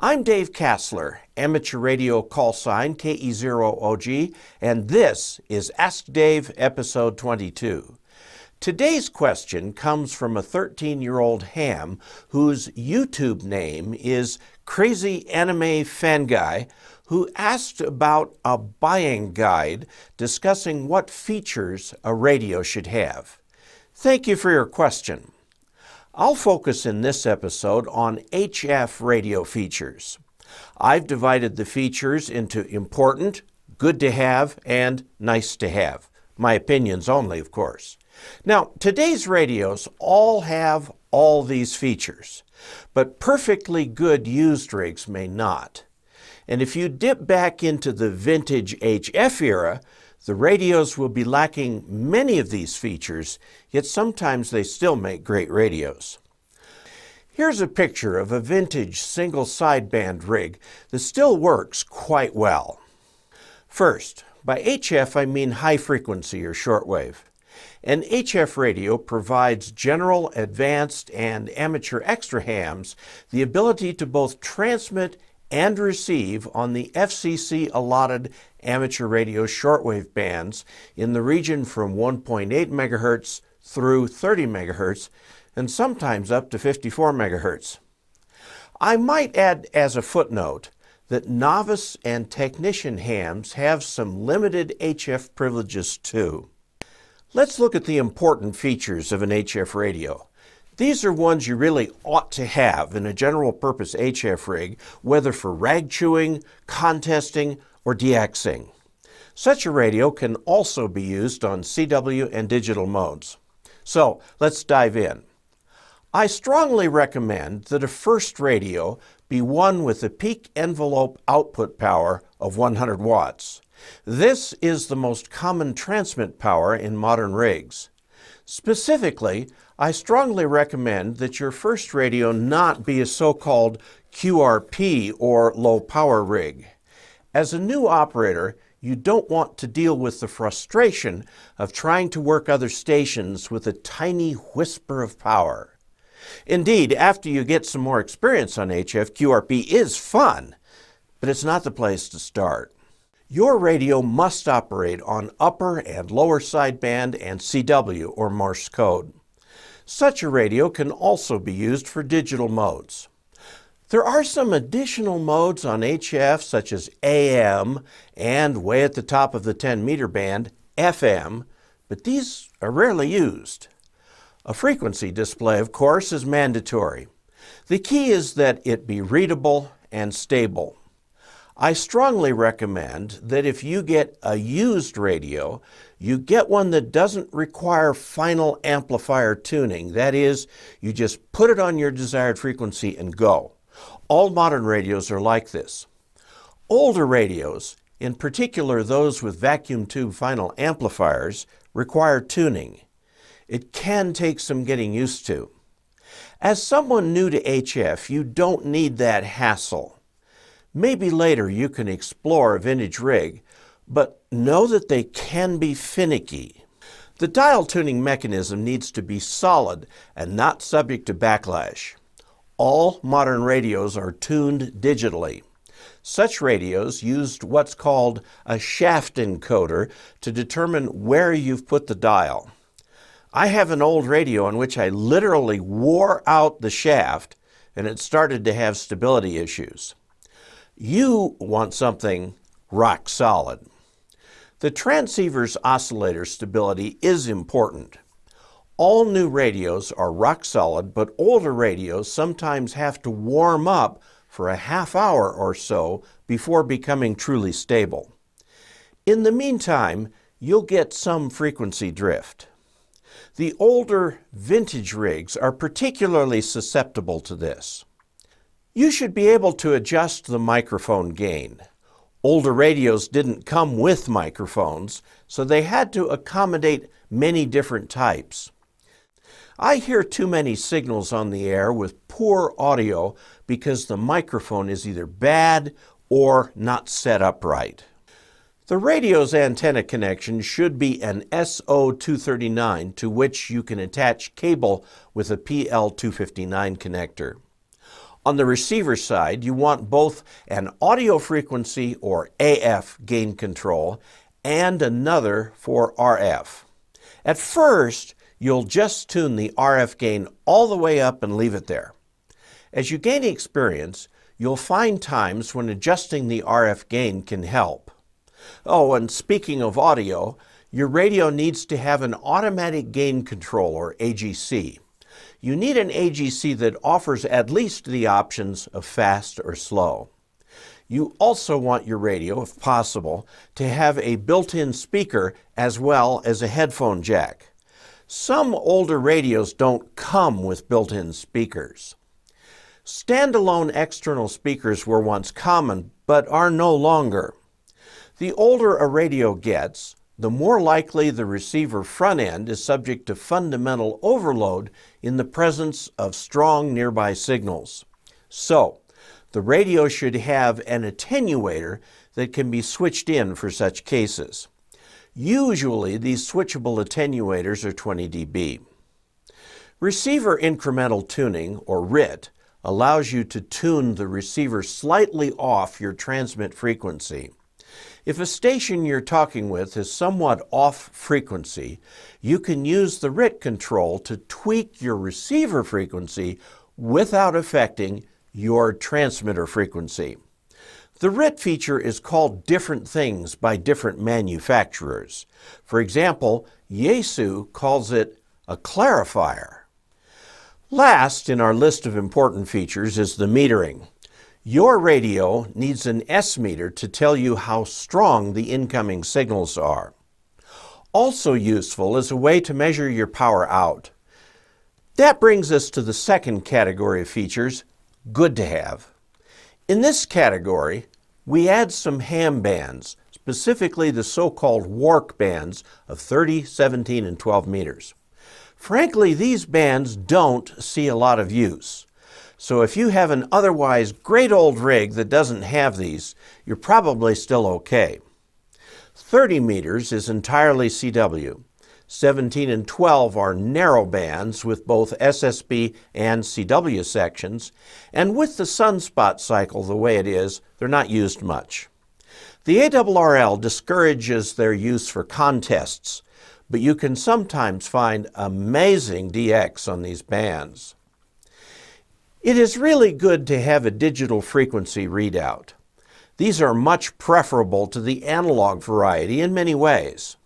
I'm Dave Kassler, amateur radio call sign KE0OG, and this is Ask Dave, episode 22. Today's question comes from a 13-year-old ham whose YouTube name is Crazy Anime Fan Guy, who asked about a buying guide discussing what features a radio should have. Thank you for your question. I'll focus in this episode on HF radio features. I've divided the features into important, good to have, and nice to have. My opinions only, of course. Now, today's radios all have all these features, but perfectly good used rigs may not. And if you dip back into the vintage HF era, the radios will be lacking many of these features, yet sometimes they still make great radios. Here's a picture of a vintage single sideband rig that still works quite well. First, by HF I mean high frequency or shortwave. An HF radio provides general, advanced, and amateur extra hams the ability to both transmit and receive on the FCC-allotted amateur radio shortwave bands in the region from 1.8 MHz through 30 MHz, and sometimes up to 54 MHz. I might add as a footnote that novice and technician hams have some limited HF privileges too. Let's look at the important features of an HF radio. These are ones you really ought to have in a general purpose HF rig, whether for rag chewing, contesting, or deaxing. Such a radio can also be used on CW and digital modes. So let's dive in. I strongly recommend that a first radio be one with a peak envelope output power of 100 watts. This is the most common transmit power in modern rigs. Specifically, I strongly recommend that your first radio not be a so-called QRP or low power rig. As a new operator, you don't want to deal with the frustration of trying to work other stations with a tiny whisper of power. Indeed, after you get some more experience on HF, QRP is fun, but it's not the place to start. Your radio must operate on upper and lower sideband and CW or Morse code. Such a radio can also be used for digital modes. There are some additional modes on HF such as AM and way at the top of the 10-meter band, FM, but these are rarely used. A frequency display, of course, is mandatory. The key is that it be readable and stable. I strongly recommend that if you get a used radio, you get one that doesn't require final amplifier tuning. That is, you just put it on your desired frequency and go. All modern radios are like this. Older radios, in particular those with vacuum tube final amplifiers, require tuning. It can take some getting used to. As someone new to HF, you don't need that hassle. Maybe later you can explore a vintage rig, but know that they can be finicky. The dial tuning mechanism needs to be solid and not subject to backlash. All modern radios are tuned digitally. Such radios used what's called a shaft encoder to determine where you've put the dial. I have an old radio on which I literally wore out the shaft and it started to have stability issues. You want something rock solid. The transceiver's oscillator stability is important. All new radios are rock solid, but older radios sometimes have to warm up for a half hour or so before becoming truly stable. In the meantime, you'll get some frequency drift. The older vintage rigs are particularly susceptible to this. You should be able to adjust the microphone gain. Older radios didn't come with microphones, so they had to accommodate many different types. I hear too many signals on the air with poor audio because the microphone is either bad or not set up right. The radio's antenna connection should be an SO239 to which you can attach cable with a PL259 connector. On the receiver side, you want both an audio frequency or AF gain control and another for RF. At first, you'll just tune the RF gain all the way up and leave it there. As you gain experience, you'll find times when adjusting the RF gain can help. Oh, and speaking of audio, your radio needs to have an automatic gain control or AGC. You need an AGC that offers at least the options of fast or slow. You also want your radio, if possible, to have a built-in speaker as well as a headphone jack. Some older radios don't come with built-in speakers. Standalone external speakers were once common, but are no longer. The older a radio gets, the more likely the receiver front end is subject to fundamental overload in the presence of strong nearby signals. So, the radio should have an attenuator that can be switched in for such cases. Usually, these switchable attenuators are 20 dB. Receiver incremental tuning, or RIT, allows you to tune the receiver slightly off your transmit frequency. If a station you're talking with is somewhat off frequency, you can use the RIT control to tweak your receiver frequency without affecting your transmitter frequency. The RIT feature is called different things by different manufacturers. For example, Yaesu calls it a clarifier. Last in our list of important features is the metering. Your radio needs an S-meter to tell you how strong the incoming signals are. Also useful is a way to measure your power out. That brings us to the second category of features, good to have. In this category, we add some ham bands, specifically the so-called WARC bands of 30, 17, and 12 meters. Frankly, these bands don't see a lot of use. So if you have an otherwise great old rig that doesn't have these, you're probably still okay. 30 meters is entirely CW. 17 and 12 are narrow bands with both SSB and CW sections, and with the sunspot cycle the way it is, they're not used much. The ARRL discourages their use for contests, but you can sometimes find amazing DX on these bands. It is really good to have a digital frequency readout. These are much preferable to the analog variety in many ways.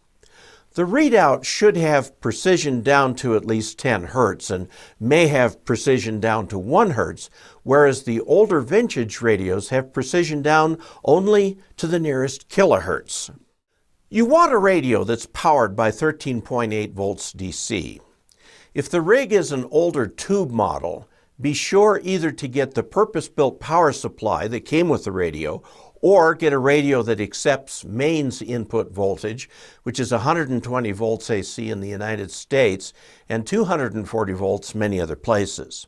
The readout should have precision down to at least 10 Hz and may have precision down to 1 Hz, whereas the older vintage radios have precision down only to the nearest kilohertz. You want a radio that's powered by 13.8 volts DC. If the rig is an older tube model, be sure either to get the purpose-built power supply that came with the radio or get a radio that accepts mains input voltage, which is 120 volts AC in the United States and 240 volts many other places.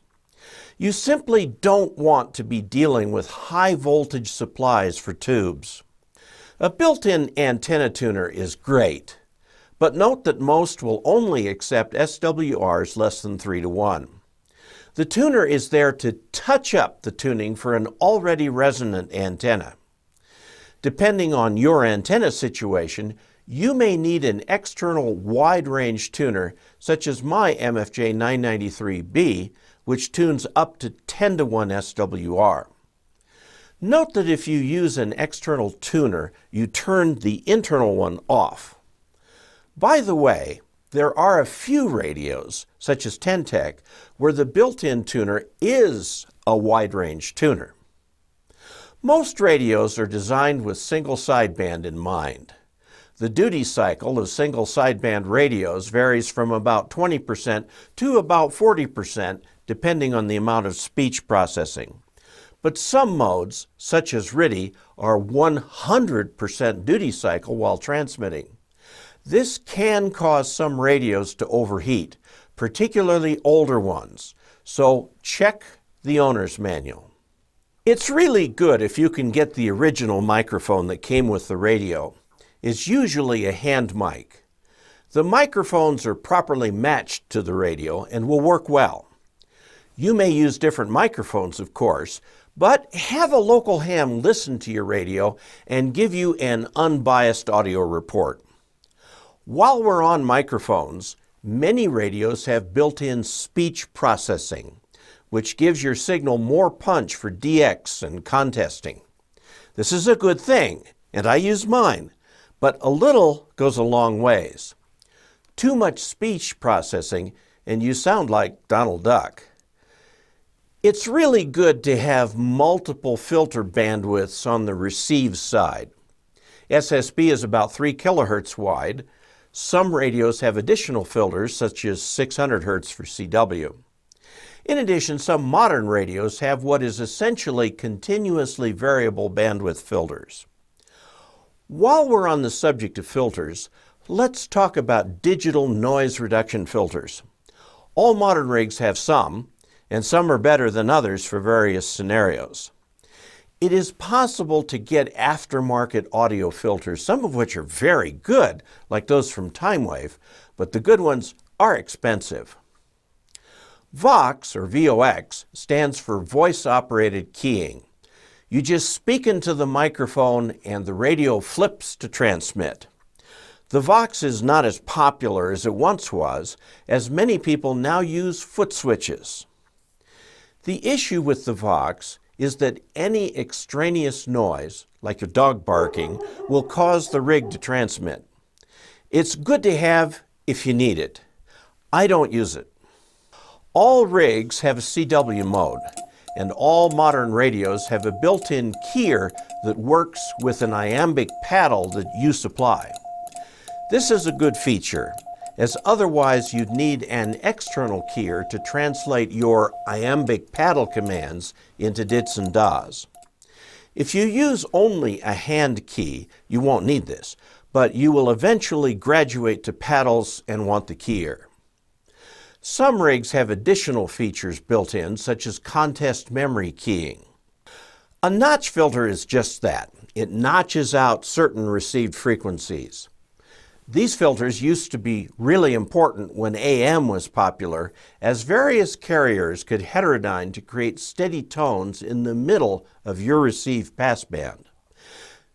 You simply don't want to be dealing with high voltage supplies for tubes. A built-in antenna tuner is great, but note that most will only accept SWRs less than 3:1. The tuner is there to touch up the tuning for an already resonant antenna. Depending on your antenna situation, you may need an external wide-range tuner, such as my MFJ 993B, which tunes up to 10:1 SWR. Note that if you use an external tuner, you turn the internal one off. By the way, there are a few radios, such as Tentec, where the built-in tuner is a wide-range tuner. Most radios are designed with single sideband in mind. The duty cycle of single sideband radios varies from about 20% to about 40%, depending on the amount of speech processing. But some modes, such as RTTY, are 100% duty cycle while transmitting. This can cause some radios to overheat, particularly older ones, so check the owner's manual. It's really good if you can get the original microphone that came with the radio. It's usually a hand mic. The microphones are properly matched to the radio and will work well. You may use different microphones, of course, but have a local ham listen to your radio and give you an unbiased audio report. While we're on microphones, many radios have built-in speech processing, which gives your signal more punch for DX and contesting. This is a good thing, and I use mine, but a little goes a long ways. Too much speech processing, and you sound like Donald Duck. It's really good to have multiple filter bandwidths on the receive side. SSB is about 3 kilohertz wide. Some radios have additional filters, such as 600 hertz for CW. In addition, some modern radios have what is essentially continuously variable bandwidth filters. While we're on the subject of filters, let's talk about digital noise reduction filters. All modern rigs have some, and some are better than others for various scenarios. It is possible to get aftermarket audio filters, some of which are very good, like those from TimeWave, but the good ones are expensive. VOX, or VOX, stands for voice-operated keying. You just speak into the microphone and the radio flips to transmit. The VOX is not as popular as it once was, as many people now use foot switches. The issue with the VOX is that any extraneous noise, like a dog barking, will cause the rig to transmit. It's good to have if you need it. I don't use it. All rigs have a CW mode, and all modern radios have a built-in keyer that works with an iambic paddle that you supply. This is a good feature, as otherwise you'd need an external keyer to translate your iambic paddle commands into dits and das. If you use only a hand key, you won't need this, but you will eventually graduate to paddles and want the keyer. Some rigs have additional features built in, such as contest memory keying. A notch filter is just that. It notches out certain received frequencies. These filters used to be really important when AM was popular, as various carriers could heterodyne to create steady tones in the middle of your received passband.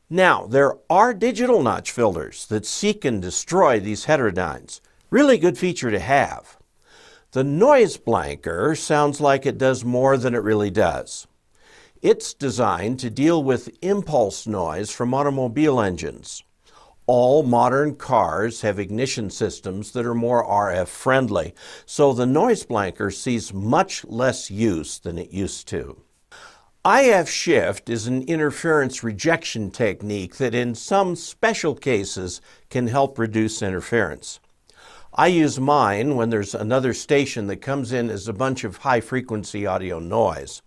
Now, there are digital notch filters that seek and destroy these heterodynes. Really good feature to have. The noise blanker sounds like it does more than it really does. It's designed to deal with impulse noise from automobile engines. All modern cars have ignition systems that are more RF friendly, so the noise blanker sees much less use than it used to. IF shift is an interference rejection technique that in some special cases can help reduce interference. I use mine when there's another station that comes in as a bunch of high-frequency audio noise.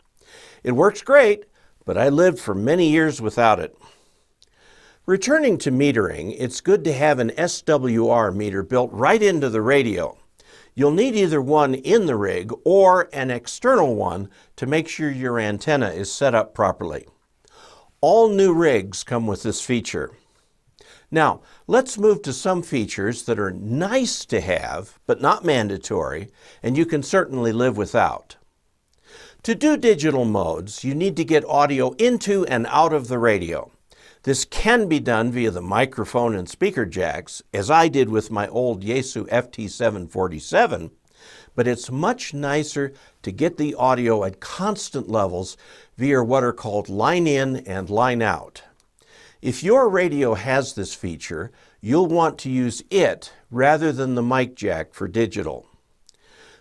It works great, but I lived for many years without it. Returning to metering, it's good to have an SWR meter built right into the radio. You'll need either one in the rig or an external one to make sure your antenna is set up properly. All new rigs come with this feature. Now, let's move to some features that are nice to have, but not mandatory, and you can certainly live without. To do digital modes, you need to get audio into and out of the radio. This can be done via the microphone and speaker jacks, as I did with my old Yaesu FT747, but it's much nicer to get the audio at constant levels via what are called line in and line out. If your radio has this feature, you'll want to use it rather than the mic jack for digital.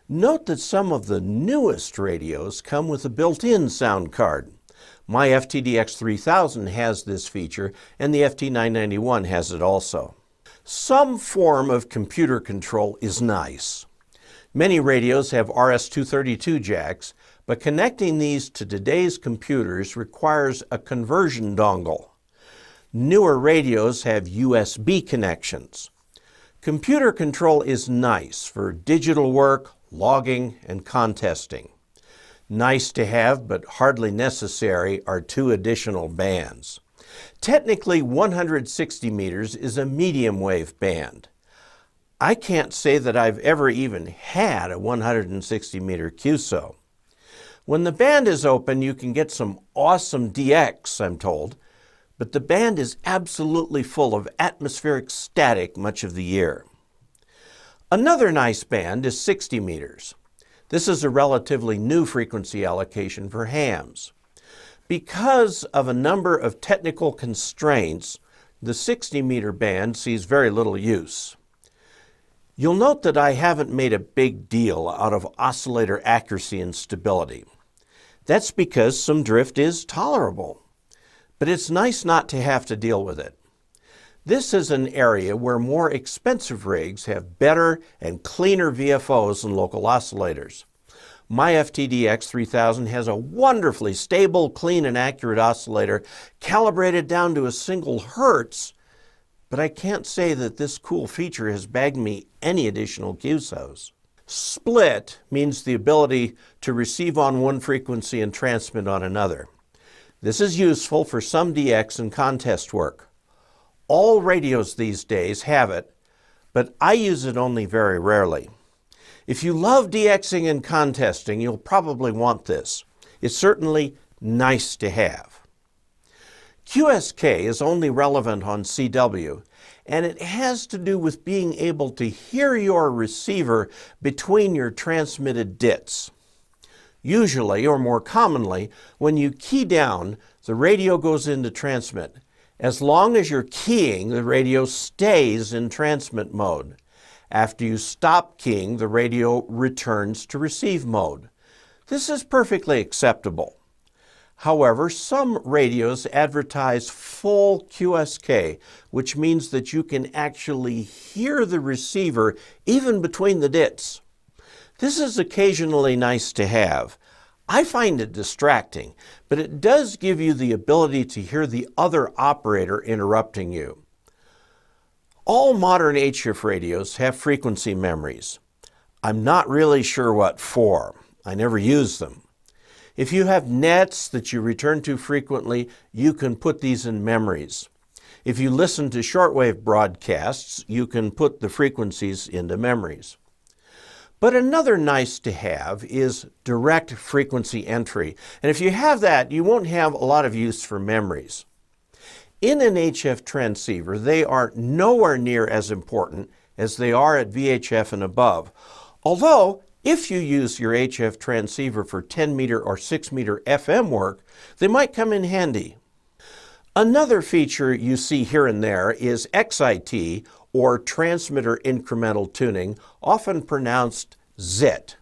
Note that some of the newest radios come with a built-in sound card. My FTDX 3000 has this feature, and the FT991 has it also. Some form of computer control is nice. Many radios have RS-232 jacks, but connecting these to today's computers requires a conversion dongle. Newer radios have USB connections. Computer control is nice for digital work, logging, and contesting. Nice to have, but hardly necessary, are 2 additional bands. Technically, 160 meters is a medium wave band. I can't say that I've ever even had a 160 meter QSO. When the band is open, you can get some awesome DX, I'm told, but the band is absolutely full of atmospheric static much of the year. Another nice band is 60 meters. This is a relatively new frequency allocation for hams. Because of a number of technical constraints, the 60 meter band sees very little use. You'll note that I haven't made a big deal out of oscillator accuracy and stability. That's because some drift is tolerable, but it's nice not to have to deal with it. This is an area where more expensive rigs have better and cleaner VFOs and local oscillators. My FTDX 3000 has a wonderfully stable, clean, and accurate oscillator calibrated down to a single hertz, but I can't say that this cool feature has bagged me any additional QSOs. Split means the ability to receive on one frequency and transmit on another. This is useful for some DX and contest work. All radios these days have it, but I use it only very rarely. If you love DXing and contesting, you'll probably want this. It's certainly nice to have. QSK is only relevant on CW, and it has to do with being able to hear your receiver between your transmitted DITs. Usually, or more commonly, when you key down, the radio goes into transmit. As long as you're keying, the radio stays in transmit mode. After you stop keying, the radio returns to receive mode. This is perfectly acceptable. However, some radios advertise full QSK, which means that you can actually hear the receiver even between the DITs. This is occasionally nice to have. I find it distracting, but it does give you the ability to hear the other operator interrupting you. All modern HF radios have frequency memories. I'm not really sure what for. I never use them. If you have nets that you return to frequently, you can put these in memories. If you listen to shortwave broadcasts, you can put the frequencies into memories. But another nice to have is direct frequency entry. And if you have that, you won't have a lot of use for memories. In an HF transceiver, they are nowhere near as important as they are at VHF and above. Although, if you use your HF transceiver for 10 meter or 6 meter FM work, they might come in handy. Another feature you see here and there is XIT, or transmitter incremental tuning, often pronounced ZIT.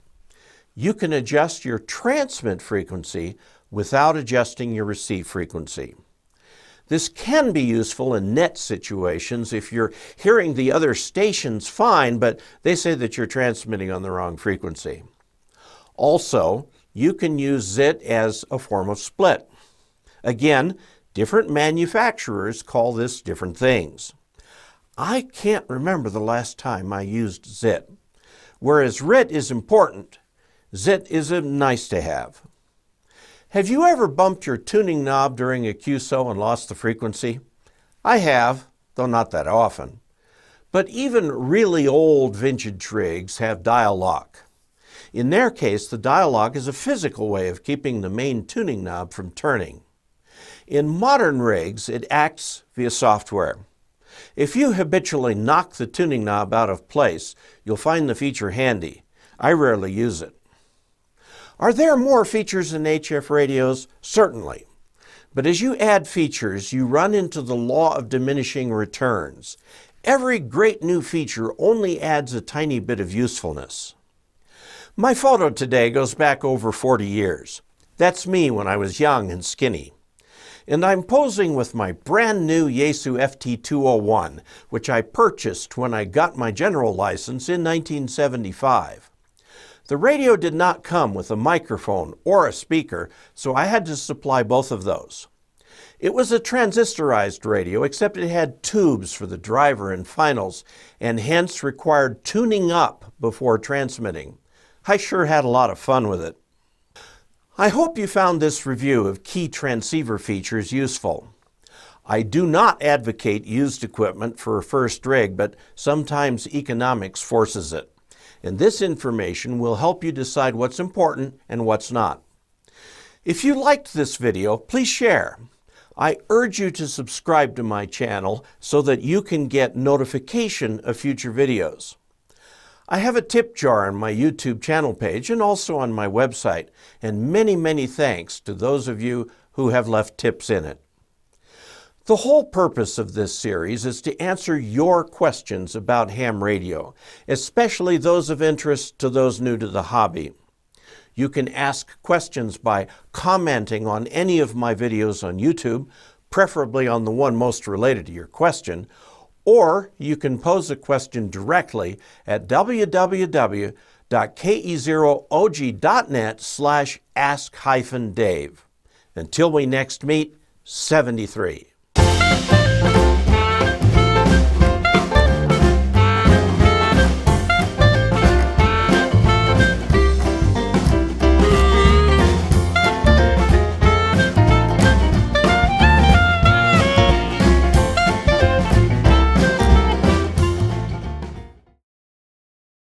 You can adjust your transmit frequency without adjusting your receive frequency. This can be useful in net situations if you're hearing the other stations fine, but they say that you're transmitting on the wrong frequency. Also, you can use ZIT as a form of split. Again, different manufacturers call this different things. I can't remember the last time I used ZIT. Whereas RIT is important, ZIT is a nice to have. Have you ever bumped your tuning knob during a QSO and lost the frequency? I have, though not that often. But even really old vintage rigs have dial lock. In their case, the dial lock is a physical way of keeping the main tuning knob from turning. In modern rigs, it acts via software. If you habitually knock the tuning knob out of place, you'll find the feature handy. I rarely use it. Are there more features in HF radios? Certainly. But as you add features, you run into the law of diminishing returns. Every great new feature only adds a tiny bit of usefulness. My photo today goes back over 40 years. That's me when I was young and skinny. And I'm posing with my brand new Yaesu FT201, which I purchased when I got my general license in 1975. The radio did not come with a microphone or a speaker, so I had to supply both of those. It was a transistorized radio, except it had tubes for the driver and finals, and hence required tuning up before transmitting. I sure had a lot of fun with it. I hope you found this review of key transceiver features useful. I do not advocate used equipment for a first rig, but sometimes economics forces it. And this information will help you decide what's important and what's not. If you liked this video, please share. I urge you to subscribe to my channel so that you can get notification of future videos. I have a tip jar on my YouTube channel page and also on my website, and many thanks to those of you who have left tips in it. The whole purpose of this series is to answer your questions about ham radio, especially those of interest to those new to the hobby. You can ask questions by commenting on any of my videos on YouTube, preferably on the one most related to your question, or you can pose a question directly at www.ke0og.net/ask-dave. Until we next meet, 73.